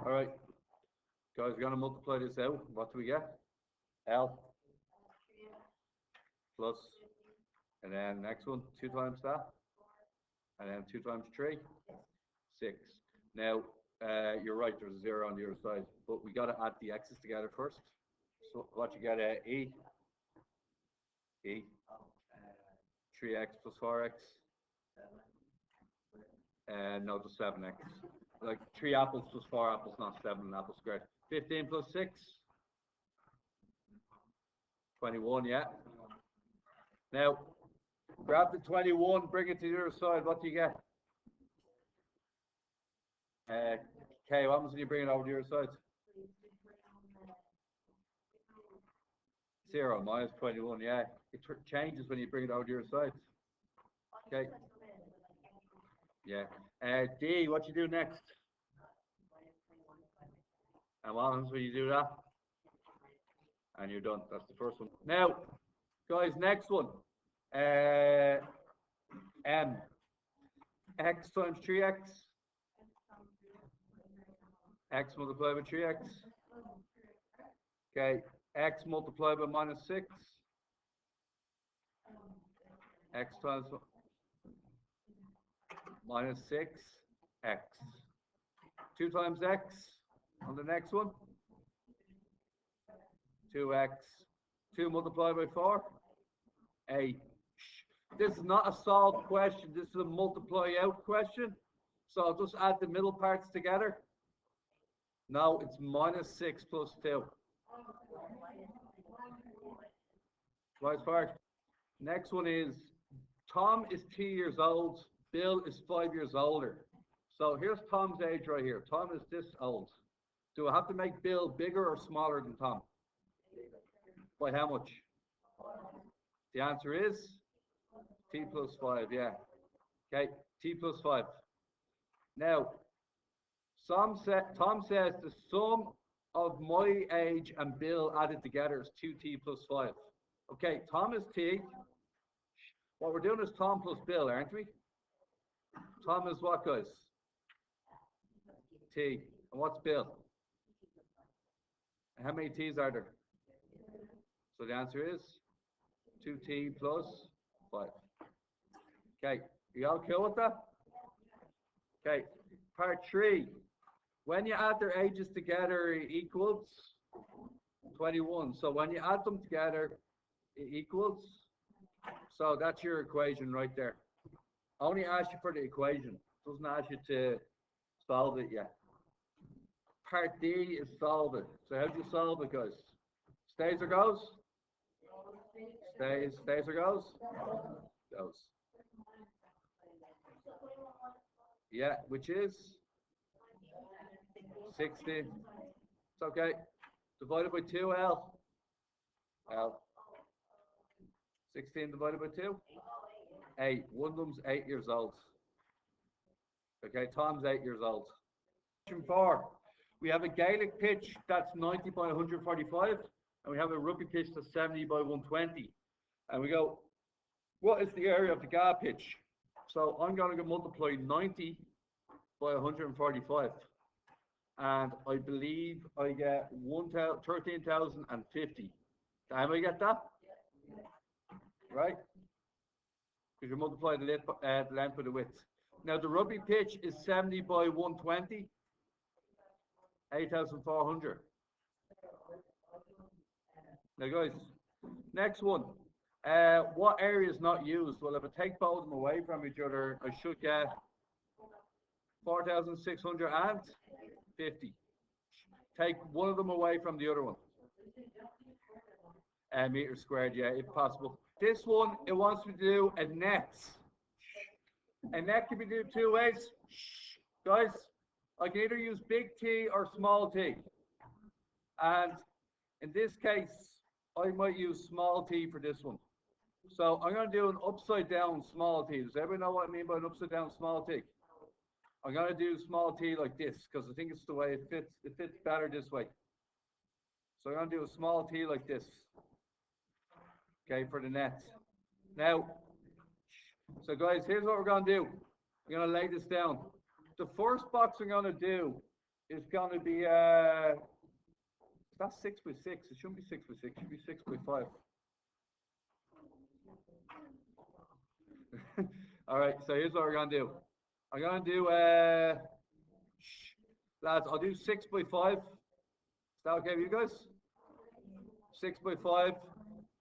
All right, guys, we're going to multiply this out. What do we get? L plus, and then next one, 2 times that, and then 2 times 3, 6. Now, you're right, there's a 0 on the other side, but we got to add the x's together first. So what you get, E, 3x plus 4x, and no, just 7x. Like 3 apples plus 4 apples, not 7 apples squared. 15 plus 6, 21, yeah. Now, grab the 21, bring it to the other side. What do you get? Okay, what happens when you bring it over to the other side? 0 minus 21, yeah. It changes when you bring it over to the other side. Okay. Yeah. D, what you do next? And what happens when you do that? And you're done. That's the first one. Now, guys, next one. M. X times 3x. X multiplied by 3x. Okay. X multiplied by minus 6. X times minus 6. X. 2 times x on the next one. 2x. 2 multiplied by 4. 8. This is not a solved question. This is a multiply out question. So I'll just add the middle parts together. Now it's minus 6 plus 2. Right part. Next one is Tom is 2 years old. Bill is 5 years older. So here's Tom's age right here. Tom is this old. Do I have to make Bill bigger or smaller than Tom? By how much? The answer is T plus 5, yeah. Okay, T plus 5. Now, Tom says the sum of my age and Bill added together is 2T plus 5. Okay, Tom is T. What we're doing is Tom plus Bill, aren't we? Tom is what, guys? T. And what's Bill? How many T's are there? So the answer is 2T plus 5. Okay, you all cool with that? Okay, part 3. When you add their ages together, it equals 21. So when you add them together, it equals. So that's your equation right there. Only ask you for the equation. Doesn't ask you to solve it yet. Part D is solve it. So how do you solve it, guys? Stays or goes? Stays or goes? Goes. Yeah, which is 60. It's okay. Divided by 2, L. L. 16 divided by 2? 8. One of them's 8 years old. Okay, Tom's 8 years old. Question 4. We have a Gaelic pitch that's 90 by 145, and we have a rugby pitch that's 70 by 120. And we go, what is the area of the GA pitch? So I'm going to multiply 90 by 145. And I believe I get 13,050. Can anybody get that? Right? Because you multiply the length by the width. Now the rugby pitch is 70 by 120. 8,400. Now guys, next one. What area is not used? Well, if I take both of them away from each other, I should get 4,650. Take one of them away from the other one. Meters squared, yeah, if possible. This one, it wants me to do a net. A net can be done 2 ways. Guys, I can either use big T or small t. And in this case, I might use small t for this one. So I'm going to do an upside down small t. Does everybody know what I mean by an upside down small t? I'm going to do small t like this because I think it's the way it fits. It fits better this way. So I'm going to do a small t like this. Okay, for the net. Now, so guys, here's what we're going to do. I'm going to lay this down. The first box I'm going to do is going to be, that's 6 by 6. It shouldn't be 6 by 6. It should be 6 by 5. All right, so here's what we're going to do. I'm going to do, lads, I'll do 6 by 5. Is that okay with you guys? 6 by 5.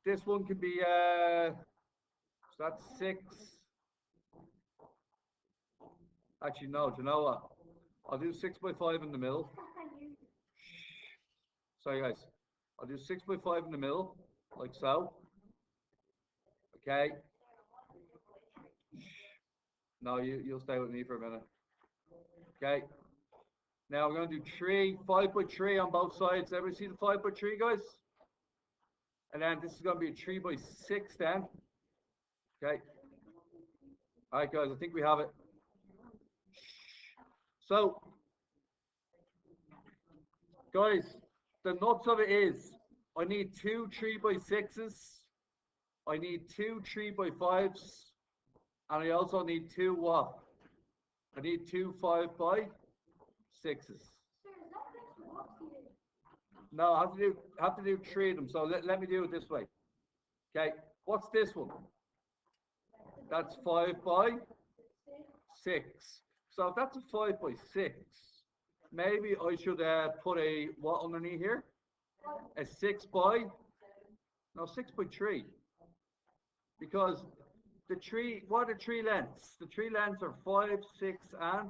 This one can be, so that's 6. Actually, no, do you know what? I'll do 6 by 5 in the middle. Sorry, guys. I'll do 6 by 5 in the middle, like so. Okay. No, you'll stay with me for a minute. Okay. Now we're going to do 5 by 3 on both sides. Everybody see the 5 by 3, guys? And then this is going to be a 3 by 6 then. Okay. All right, guys, I think we have it. So, guys, the nuts of it is I need 2 3 by 6s. I need 2 3 by 5s. And I also need 2 what? I need 2 5 by 6s. No, I have to do 3 of them. So let me do it this way. Okay, what's this one? That's 5 by 6. So if that's a 5 by 6, maybe I should put a what underneath here? A 6 by 3. Because the tree, what are the tree lengths? The tree lengths are 5, 6, and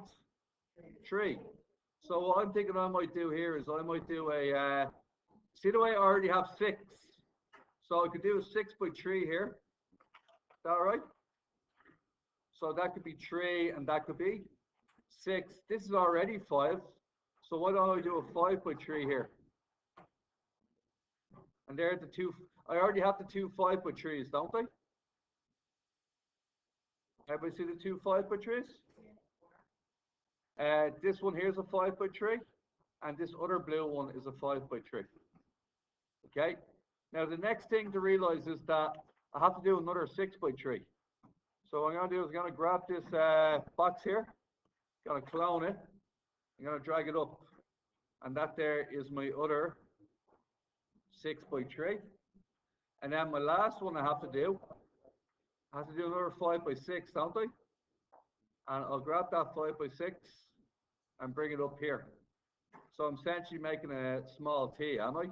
3. So what I'm thinking I might do here is I might do a, see the way I already have 6. So I could do a 6 by 3 here. Is that all right? So that could be 3 and that could be 6. This is already 5. So why don't I do a 5 by 3 here? And there are the 2, I already have the 2 5 by 3s, don't I? Everybody see the 2 5 by 3s? This one here is a 5 by 3, and this other blue one is a 5 by 3. Okay? Now the next thing to realize is that I have to do another 6 by 3. So what I'm going to do is I'm going to grab this box here, going to clone it, I'm going to drag it up, and that there is my other 6 by 3. And then my last one I have to do another 5 by 6, don't I? And I'll grab that 5 by 6 and bring it up here. So I'm essentially making a small T, am I?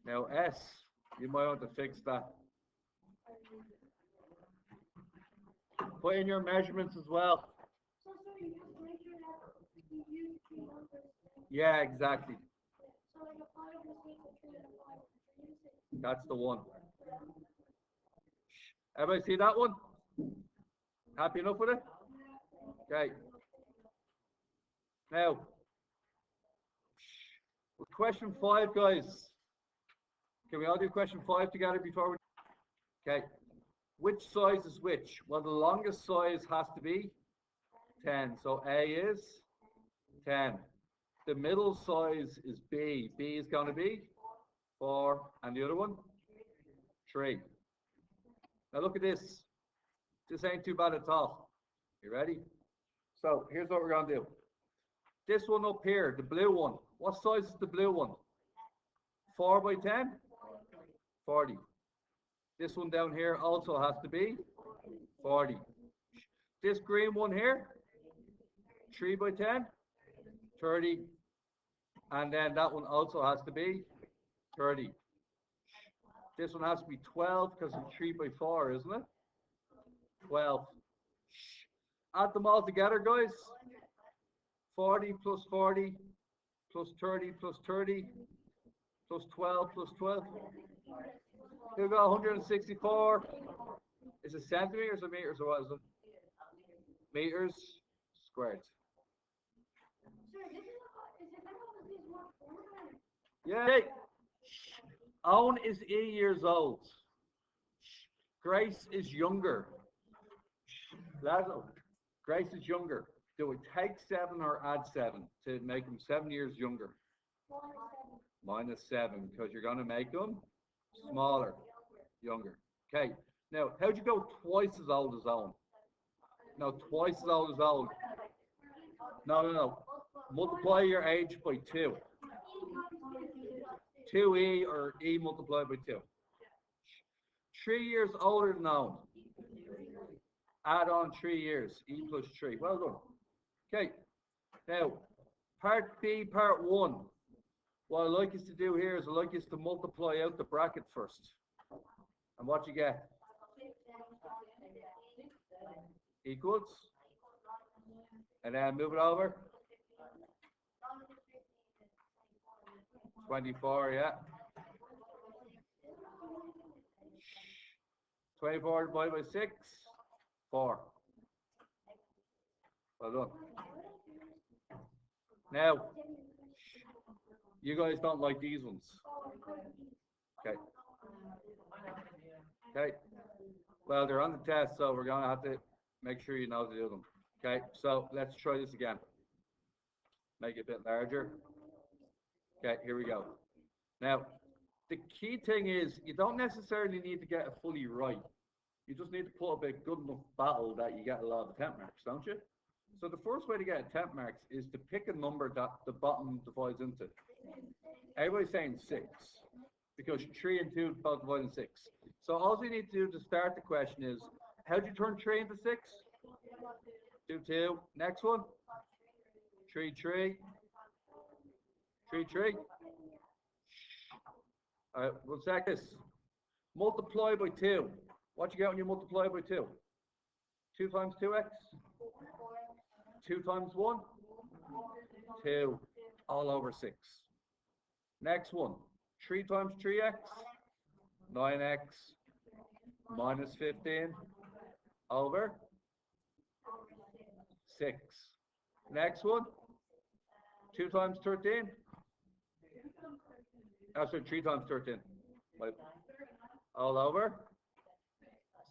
Now S, you might want to fix that. Put in your measurements as well. Yeah, exactly. That's the one. Everybody see that one? Happy enough with it? Okay. Now, with question 5, guys. Can we all do question 5 together before we... Okay. Which size is which? Well, the longest size has to be 10. So A is 10. The middle size is B. B is going to be 4. And the other one? 3. Now look at this. This ain't too bad at all. You ready? So here's what we're going to do. This one up here, the blue one. What size is the blue one? 4 by 10? 40. This one down here also has to be 40. This green one here, 3 by 10? 30. And then that one also has to be 30. This one has to be 12 because it's 3 by 4, isn't it? 12. Add them all together, guys. 40 plus 40 plus 30 plus 30 plus 12 plus 12. We've got 164. Is it centimeters or meters or what is it? Meters squared. Yeah. Hey. Owen is 8 years old. Grace is younger. Lazo, Grace is younger. Do we take 7 or add 7 to make them 7 years younger? Minus 7, because you're going to make them smaller, younger. Okay. Now, how'd you go twice as old as Owen? No, twice as old as Owen. No, no, no. Multiply your age by 2. 2e or e multiplied by 2. 3 years older than known. Add on 3 years. E plus 3. Well done. Okay. Now, part B, part 1. What I'd like us to do here is I'd like us to multiply out the bracket first. And what you get? Equals. And then move it over. 24, yeah. 24 divided by 6, 4. Well done. Now, you guys don't like these ones. Okay. Okay. Well, they're on the test, so we're going to have to make sure you know to do them. Okay, so let's try this again. Make it a bit larger. Okay, here we go. Now, the key thing is you don't necessarily need to get it fully right. You just need to put up a good enough battle that you get a lot of attempt marks, don't you? So the first way to get attempt marks is to pick a number that the bottom divides into. Everybody's saying 6, because 3 and 2 both divide into 6. So all you need to do to start the question is, how do you turn 3 into 6? 2, 2. Next one. 3, 3. 3, 3. All right, we'll check this. Multiply by 2. What you get when you multiply by 2? 2 times 2x. 2 times 1. 2. All over 6. Next one. 3 times 3x. 9x. Minus 15. Over 6. Next one. 2 times 13. Oh, sorry, 3 times 13. All over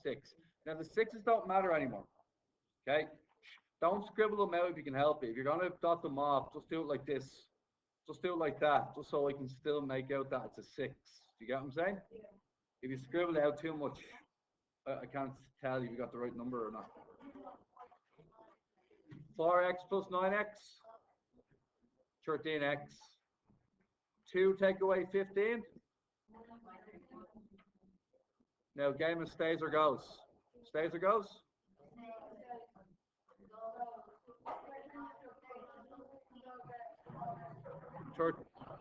6. Now the 6's don't matter anymore. Okay? Don't scribble them out if you can help it. If you're going to dot them off, just do it like this. Just do it like that, just so I can still make out that it's a 6. Do you get what I'm saying? If you scribble it out too much, I can't tell if you got the right number or not. 4x plus 9x. 13x. 2 take away 15. Now game of stays or goes. Stays or goes?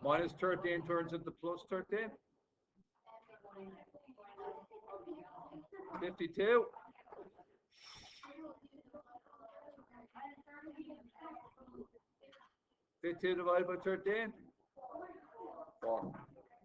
Minus 13 turns into plus 13. 52. 52 divided by 13.